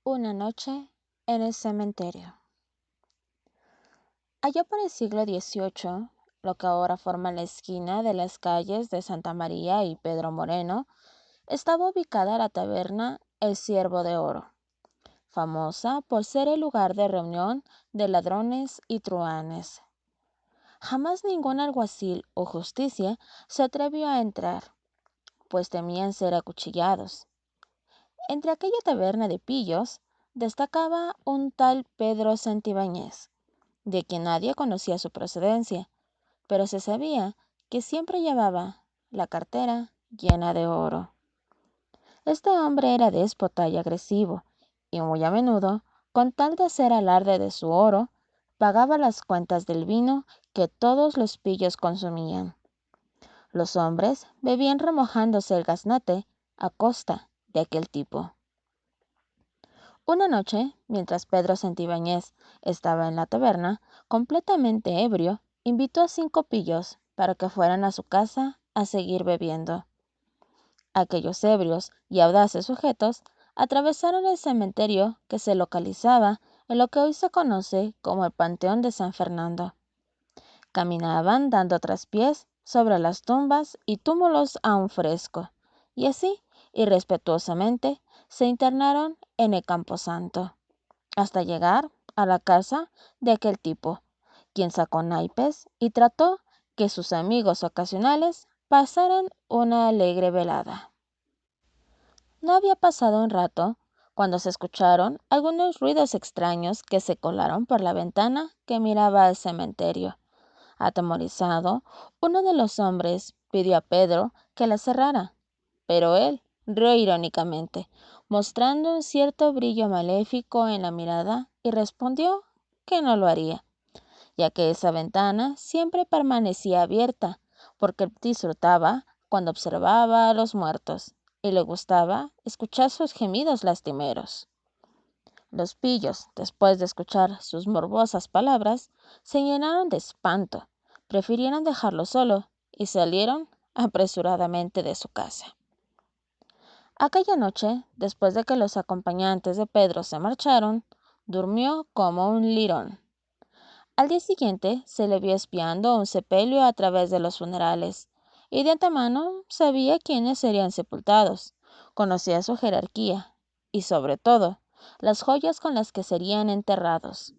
Una noche en el cementerio. Allá por el siglo XVIII, lo que ahora forma la esquina de las calles de Santa María y Pedro Moreno, estaba ubicada la taberna El Ciervo de Oro, famosa por ser el lugar de reunión de ladrones y truhanes. Jamás ningún alguacil o justicia se atrevió a entrar, pues temían ser acuchillados. Entre aquella taberna de pillos destacaba un tal Pedro Santibáñez, de quien nadie conocía su procedencia, pero se sabía que siempre llevaba la cartera llena de oro. Este hombre era déspota y agresivo, y muy a menudo, con tal de hacer alarde de su oro, pagaba las cuentas del vino que todos los pillos consumían. Los hombres bebían remojándose el gaznate a costa de aquel tipo. Una noche, mientras Pedro Santibáñez estaba en la taberna, completamente ebrio, invitó a 5 pillos para que fueran a su casa a seguir bebiendo. Aquellos ebrios y audaces sujetos atravesaron el cementerio que se localizaba en lo que hoy se conoce como el Panteón de San Fernando. Caminaban dando traspiés sobre las tumbas y túmulos aún fresco, y así, irrespetuosamente, se internaron en el camposanto, hasta llegar a la casa de aquel tipo, quien sacó naipes y trató que sus amigos ocasionales pasaran una alegre velada. No había pasado un rato cuando se escucharon algunos ruidos extraños que se colaron por la ventana que miraba al cementerio. Atemorizado, uno de los hombres pidió a Pedro que la cerrara, pero él rió irónicamente, mostrando un cierto brillo maléfico en la mirada, y respondió que no lo haría, ya que esa ventana siempre permanecía abierta, porque él disfrutaba cuando observaba a los muertos, y le gustaba escuchar sus gemidos lastimeros. Los pillos, después de escuchar sus morbosas palabras, se llenaron de espanto, prefirieron dejarlo solo y salieron apresuradamente de su casa. Aquella noche, después de que los acompañantes de Pedro se marcharon, durmió como un lirón. Al día siguiente se le vio espiando un sepelio a través de los funerales, y de antemano sabía quiénes serían sepultados, conocía su jerarquía y, sobre todo, las joyas con las que serían enterrados.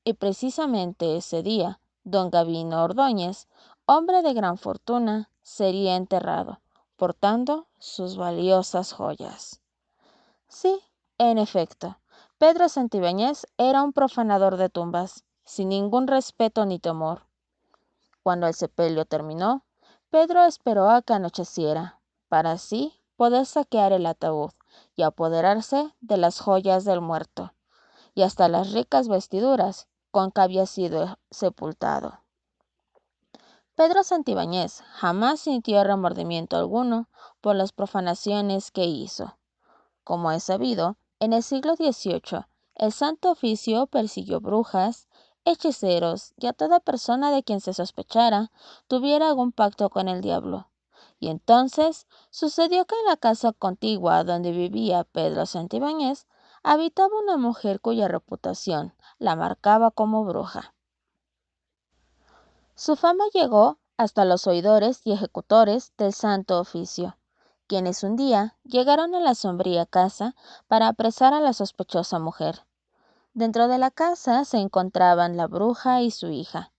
Y precisamente ese día, don Gavino Ordóñez, hombre de gran fortuna, sería enterrado, portando sus valiosas joyas. Sí, en efecto, Pedro Santibáñez era un profanador de tumbas, sin ningún respeto ni temor. Cuando el sepelio terminó, Pedro esperó a que anocheciera, para así poder saquear el ataúd y apoderarse de las joyas del muerto, y hasta las ricas vestiduras con que había sido sepultado. Pedro Santibáñez jamás sintió remordimiento alguno por las profanaciones que hizo. Como es sabido, en el siglo XVIII, el Santo Oficio persiguió brujas, hechiceros y a toda persona de quien se sospechara tuviera algún pacto con el diablo. Y entonces sucedió que en la casa contigua donde vivía Pedro Santibáñez habitaba una mujer cuya reputación la marcaba como bruja. Su fama llegó hasta los oidores y ejecutores del Santo Oficio, quienes un día llegaron a la sombría casa para apresar a la sospechosa mujer. Dentro de la casa se encontraban la bruja y su hija.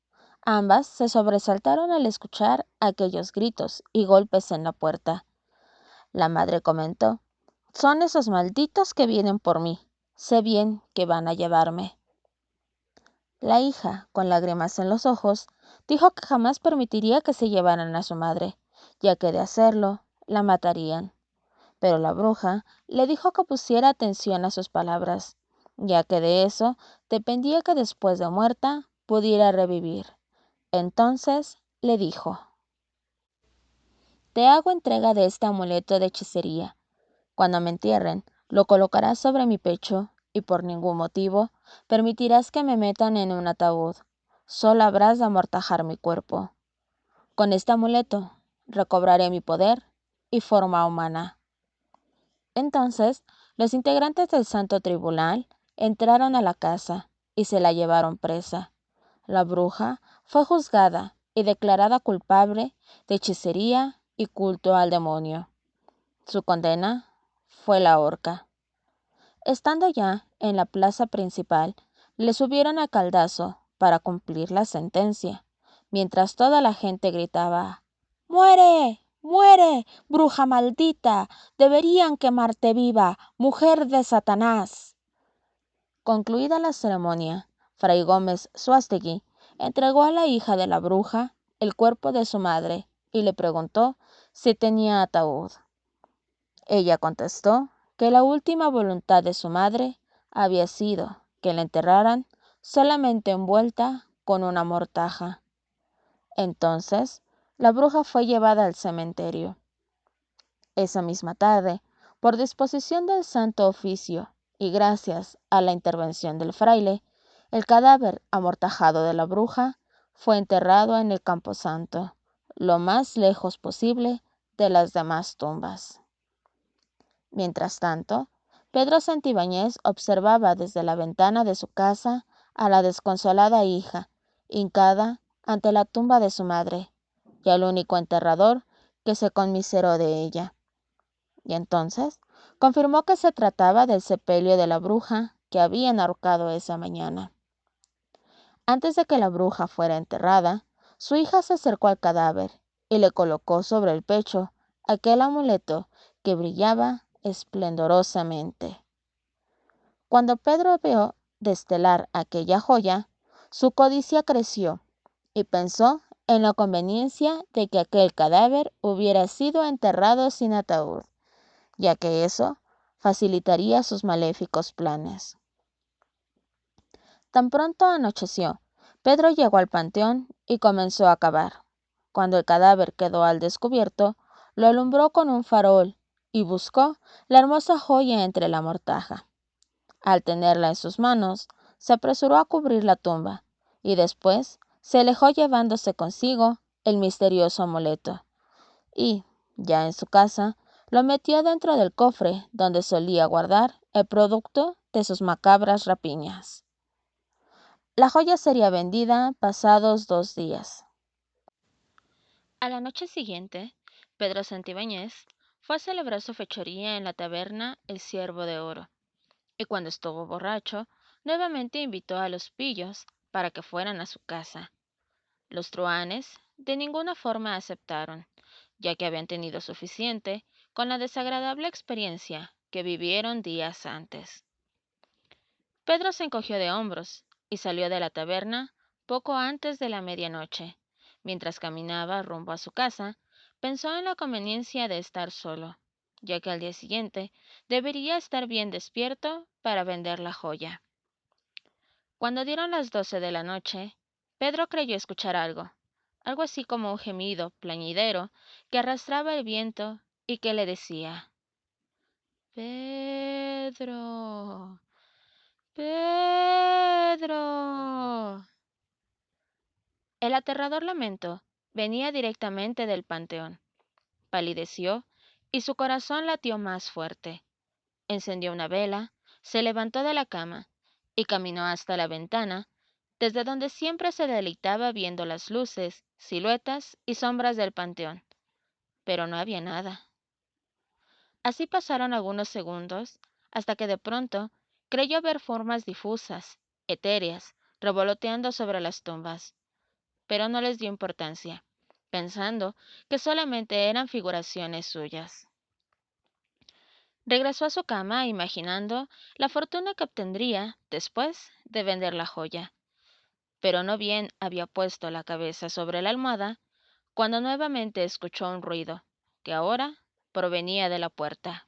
Ambas se sobresaltaron al escuchar aquellos gritos y golpes en la puerta. La madre comentó: «Son esos malditos que vienen por mí. Sé bien que van a llevarme». La hija, con lágrimas en los ojos, dijo que jamás permitiría que se llevaran a su madre, ya que de hacerlo, la matarían. Pero la bruja le dijo que pusiera atención a sus palabras, ya que de eso dependía que después de muerta pudiera revivir. Entonces le dijo: «Te hago entrega de este amuleto de hechicería. Cuando me entierren, lo colocarás sobre mi pecho y por ningún motivo permitirás que me metan en un ataúd. Solo habrás de amortajar mi cuerpo. Con este amuleto recobraré mi poder y forma humana». Entonces Los integrantes del Santo Tribunal entraron a la casa y se la llevaron presa. La bruja fue juzgada y declarada culpable de hechicería y culto al demonio. Su condena fue la horca. Estando ya en la plaza principal, le subieron a caldazo para cumplir la sentencia, mientras toda la gente gritaba: ¡Muere! ¡Muere! ¡Bruja maldita! ¡Deberían quemarte viva, mujer de Satanás! Concluida la ceremonia, Fray Gómez Suástegui entregó a la hija de la bruja el cuerpo de su madre y le preguntó si tenía ataúd. Ella contestó que la última voluntad de su madre había sido que la enterraran solamente envuelta con una mortaja. Entonces, la bruja fue llevada al cementerio. Esa misma tarde, por disposición del Santo Oficio y gracias a la intervención del fraile, el cadáver amortajado de la bruja fue enterrado en el camposanto, lo más lejos posible de las demás tumbas. Mientras tanto, Pedro Santibáñez observaba desde la ventana de su casa a la desconsolada hija, hincada ante la tumba de su madre, y al único enterrador que se conmiseró de ella. Y entonces confirmó que se trataba del sepelio de la bruja que habían ahorcado esa mañana. Antes de que la bruja fuera enterrada, su hija se acercó al cadáver y le colocó sobre el pecho aquel amuleto que brillaba esplendorosamente. Cuando Pedro vio destelar aquella joya, su codicia creció y pensó en la conveniencia de que aquel cadáver hubiera sido enterrado sin ataúd, ya que eso facilitaría sus maléficos planes. Tan pronto anocheció, Pedro llegó al panteón y comenzó a cavar. Cuando el cadáver quedó al descubierto, lo alumbró con un farol y buscó la hermosa joya entre la mortaja. Al tenerla en sus manos, se apresuró a cubrir la tumba y después se alejó llevándose consigo el misterioso amuleto. Y, ya en su casa, lo metió dentro del cofre donde solía guardar el producto de sus macabras rapiñas. La joya sería vendida pasados 2 días. A la noche siguiente, Pedro Santibáñez fue a celebrar su fechoría en la taberna El Ciervo de Oro, y cuando estuvo borracho, nuevamente invitó a los pillos para que fueran a su casa. Los truhanes de ninguna forma aceptaron, ya que habían tenido suficiente con la desagradable experiencia que vivieron días antes. Pedro se encogió de hombros y salió de la taberna poco antes de la medianoche. Mientras caminaba rumbo a su casa, pensó en la conveniencia de estar solo, ya que al día siguiente debería estar bien despierto para vender la joya. Cuando dieron las 12 de la noche, Pedro creyó escuchar algo así como un gemido plañidero que arrastraba el viento y que le decía: Pedro, Pedro. El aterrador lamento venía directamente del panteón. Palideció y su corazón latió más fuerte. Encendió una vela, se levantó de la cama y caminó hasta la ventana, desde donde siempre se deleitaba viendo las luces, siluetas y sombras del panteón. Pero no había nada. Así pasaron algunos segundos, hasta que de pronto creyó ver formas difusas, etéreas, revoloteando sobre las tumbas, pero no les dio importancia, pensando que solamente eran figuraciones suyas. Regresó a su cama imaginando la fortuna que obtendría después de vender la joya, pero no bien había puesto la cabeza sobre la almohada cuando nuevamente escuchó un ruido, que ahora provenía de la puerta.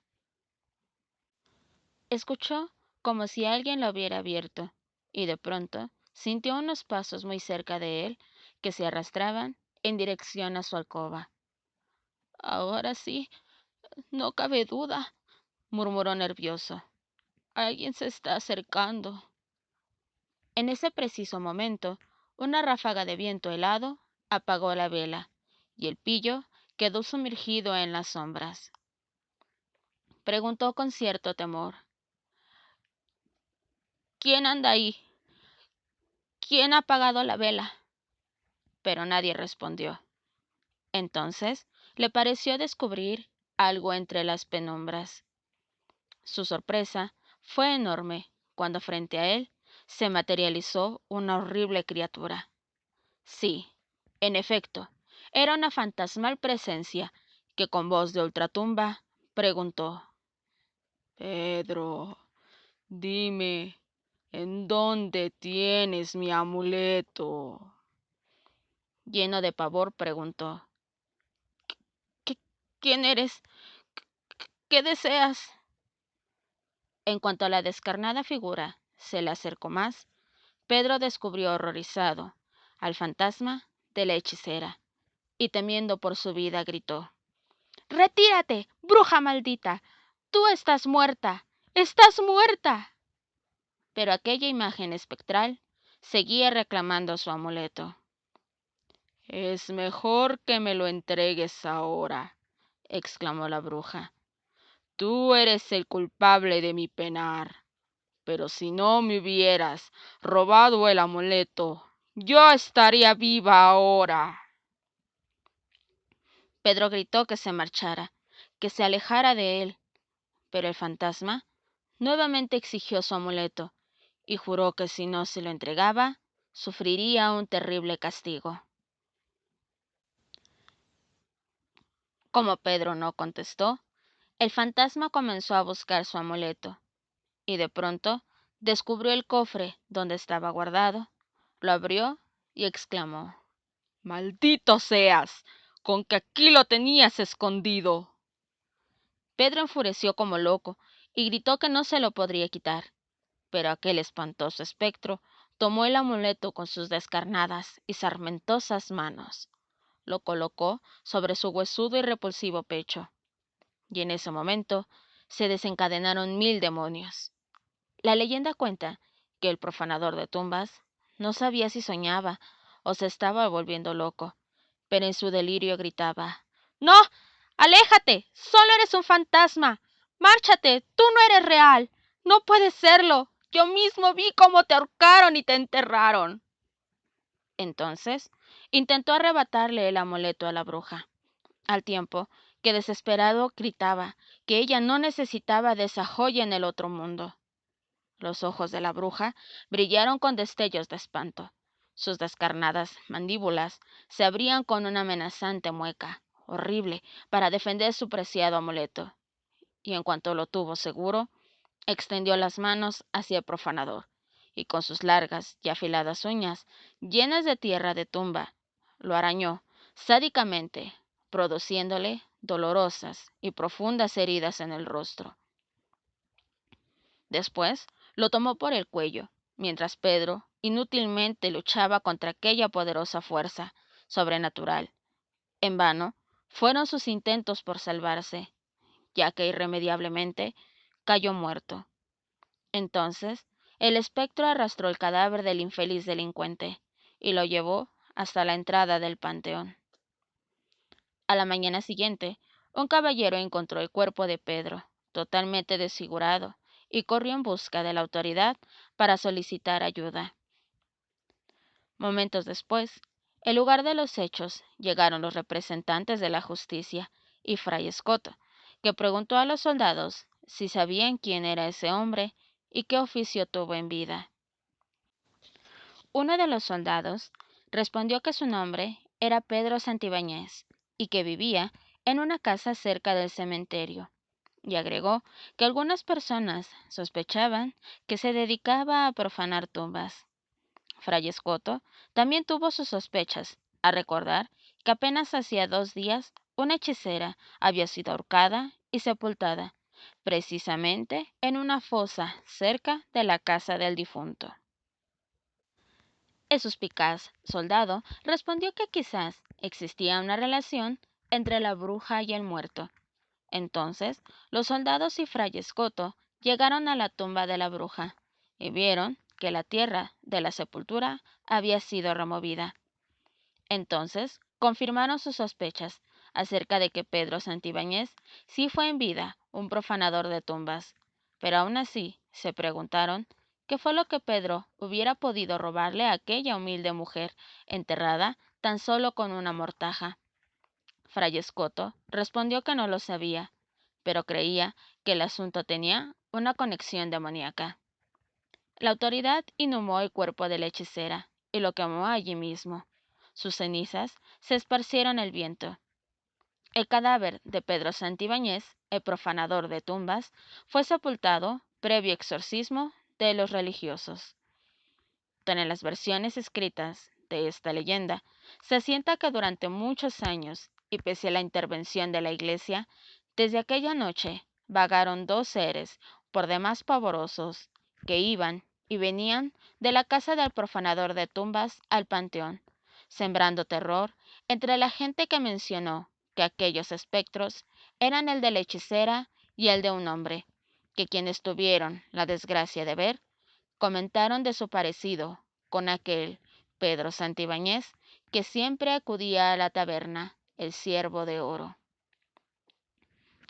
Escuchó como si alguien la hubiera abierto, y de pronto sintió unos pasos muy cerca de él que se arrastraban en dirección a su alcoba. Ahora sí, no cabe duda, murmuró nervioso. Alguien se está acercando. En ese preciso momento, una ráfaga de viento helado apagó la vela, y el pillo quedó sumergido en las sombras. Preguntó con cierto temor: ¿quién anda ahí? ¿Quién ha apagado la vela? Pero nadie respondió. Entonces le pareció descubrir algo entre las penumbras. Su sorpresa fue enorme cuando frente a él se materializó una horrible criatura. Sí, en efecto, era una fantasmal presencia que con voz de ultratumba preguntó: Pedro, dime, ¿en dónde tienes mi amuleto? Lleno de pavor preguntó: ¿Qué- ¿Quién eres? ¿Qué deseas? En cuanto la descarnada figura se le acercó más, Pedro descubrió horrorizado al fantasma de la hechicera, y temiendo por su vida gritó: ¡Retírate, bruja maldita! ¡Tú estás muerta! ¡Estás muerta! Pero aquella imagen espectral seguía reclamando su amuleto. Es mejor que me lo entregues ahora, exclamó la bruja. Tú eres el culpable de mi penar, pero si no me hubieras robado el amuleto, yo estaría viva ahora. Pedro gritó que se marchara, que se alejara de él, pero el fantasma nuevamente exigió su amuleto y juró que si no se lo entregaba, sufriría un terrible castigo. Como Pedro no contestó, el fantasma comenzó a buscar su amuleto, y de pronto descubrió el cofre donde estaba guardado, lo abrió y exclamó: ¡Maldito seas! ¡Con que aquí lo tenías escondido! Pedro enfureció como loco y gritó que no se lo podría quitar, pero aquel espantoso espectro tomó el amuleto con sus descarnadas y sarmentosas manos, lo colocó sobre su huesudo y repulsivo pecho, y en ese momento se desencadenaron 1000 demonios. La leyenda cuenta que el profanador de tumbas no sabía si soñaba o se estaba volviendo loco, pero en su delirio gritaba: ¡No! ¡Aléjate! ¡Solo eres un fantasma! ¡Márchate! ¡Tú no eres real! ¡No puedes serlo! Yo mismo vi cómo te ahorcaron y te enterraron. Entonces intentó arrebatarle el amuleto a la bruja, al tiempo que desesperado gritaba que ella no necesitaba de esa joya en el otro mundo. Los ojos de la bruja brillaron con destellos de espanto. Sus descarnadas mandíbulas se abrían con una amenazante mueca, horrible, para defender su preciado amuleto. Y en cuanto lo tuvo seguro, extendió las manos hacia el profanador, y con sus largas y afiladas uñas, llenas de tierra de tumba, lo arañó sádicamente, produciéndole dolorosas y profundas heridas en el rostro. Después lo tomó por el cuello, mientras Pedro inútilmente luchaba contra aquella poderosa fuerza sobrenatural. En vano fueron sus intentos por salvarse, ya que irremediablemente cayó muerto. Entonces el espectro arrastró el cadáver del infeliz delincuente y lo llevó hasta la entrada del panteón. A la mañana siguiente, un caballero encontró el cuerpo de Pedro, totalmente desfigurado, y corrió en busca de la autoridad para solicitar ayuda. Momentos después, el lugar de los hechos, llegaron los representantes de la justicia y Fray Escoto, que preguntó a los soldados si sabían quién era ese hombre y qué oficio tuvo en vida. Uno de los soldados respondió que su nombre era Pedro Santibáñez y que vivía en una casa cerca del cementerio, y agregó que algunas personas sospechaban que se dedicaba a profanar tumbas. Fray Escoto también tuvo sus sospechas, a recordar que apenas hacía 2 días una hechicera había sido ahorcada y sepultada, precisamente en una fosa cerca de la casa del difunto. El suspicaz soldado respondió que quizás existía una relación entre la bruja y el muerto. Entonces, los soldados y Fray Escoto llegaron a la tumba de la bruja y vieron que la tierra de la sepultura había sido removida. Entonces, confirmaron sus sospechas acerca de que Pedro Santibáñez sí fue en vida un profanador de tumbas, pero aún así se preguntaron ¿Qué fue lo que Pedro hubiera podido robarle a aquella humilde mujer, enterrada tan solo con una mortaja? Fray Escoto respondió que no lo sabía, pero creía que el asunto tenía una conexión demoníaca. La autoridad inhumó el cuerpo de la hechicera y lo quemó allí mismo. Sus cenizas se esparcieron el viento. El cadáver de Pedro Santibáñez, el profanador de tumbas, fue sepultado previo exorcismo de los religiosos. En las versiones escritas de esta leyenda, se asienta que durante muchos años, y pese a la intervención de la Iglesia, desde aquella noche vagaron dos seres, por demás pavorosos, que iban y venían de la casa del profanador de tumbas al panteón, sembrando terror entre la gente que mencionó que aquellos espectros eran el de la hechicera y el de un hombre, que quienes tuvieron la desgracia de ver, comentaron de su parecido con aquel Pedro Santibáñez que siempre acudía a la taberna, el Ciervo de Oro.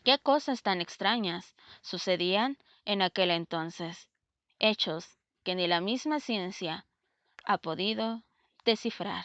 ¿Qué cosas tan extrañas sucedían en aquel entonces? Hechos que ni la misma ciencia ha podido descifrar.